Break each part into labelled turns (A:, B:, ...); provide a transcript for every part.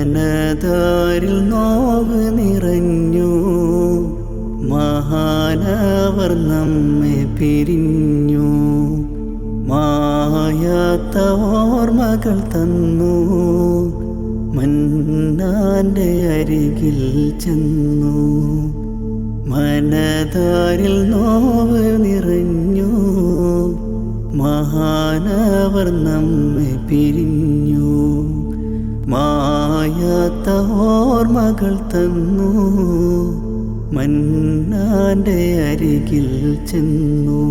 A: മനതാരിൽ നോവ് നിറഞ്ഞു. മഹാനവർ നമ്മെ പിരിഞ്ഞു. മായാത്ത ഓർമ്മകൾ തന്നു. മന്നാന്റെ അരികിൽ ചെന്നു. മനതാരിൽ നോവ് നിറഞ്ഞു. മഹാനവർ നമ്മെ പിരിഞ്ഞു. മായാത്ത ഓർമ്മകൾ തന്നു. മന്നാന്റെ അരികിൽ ചെന്നു.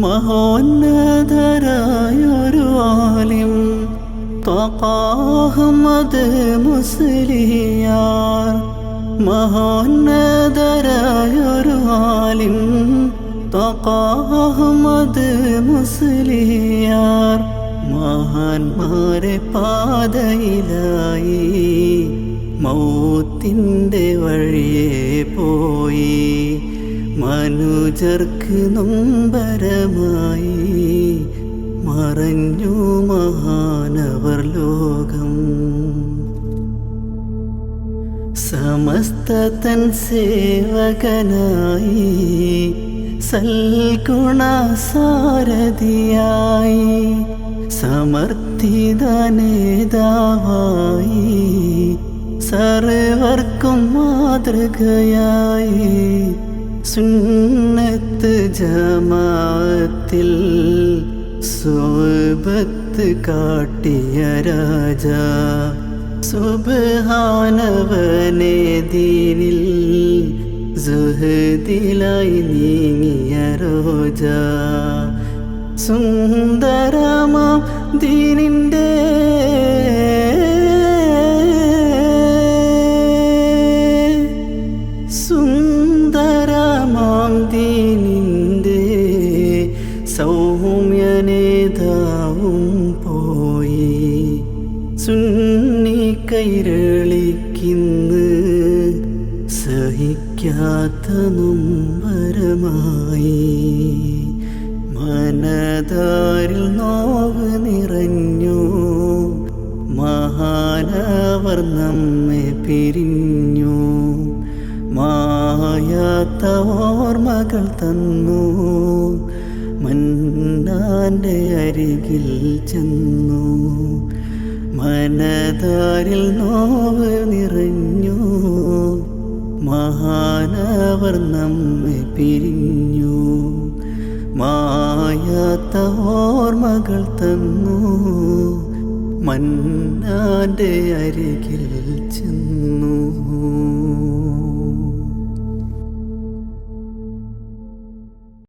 A: മഹോന്നതരായൊരു ആലിം ത്വഖാഹ്മദ് മുസ്ലിയാർ. മഹോന്നതരായൊരു ആലിം ത്വഖാഹ്മദ് മുസ്ലിയാർ. മഹാന്മാരെ പാതയിലായി മൗത്തിൻ്റെ വഴിയെ പോയി. മനുജർക്ക് നൊമ്പരമായി മറഞ്ഞു മഹാനവർ ലോകം. സമസ്തതൻ സേവകനായി സൽഗുണ സാരഥിയായി സമർത്ഥിത നേതാവായി സർവർക്കും മാതൃകയായി സുന്നത്ത് ജമാഅത്തിൽ സുഹബത്ത് കാട്ടിയ രാജാ. സുബ്ഹാനവനെ ദീനിൽ സുഹദിലായി നീങ്ങിയ റോജാ. സുന്ദരമാം ദീനിൻ്റെ സുന്ദരമാം ദീനിൻ്റെ സൗമ്യനേതാവും പോയി. സുന്നി കൈരളിക്കിന്ന് സഹിക്കാത്ത നൊമ്പരമായി. മനതാരിൽ നോവ് നിറഞ്ഞു. മഹാനവർ നമ്മെ പിരിഞ്ഞു. മായാത്ത ഓർമ്മകൾ തന്നു. മന്നാന്റെ അരികിൽ ചെന്നു. മനതാരിൽ നോവ് നിറഞ്ഞു. മഹാനവർ നമ്മെ പിരിഞ്ഞു. മായാത്ത ഓർമ്മകൾ തന്നു. മന്നാന്റെ അരികിൽ ചെന്നു.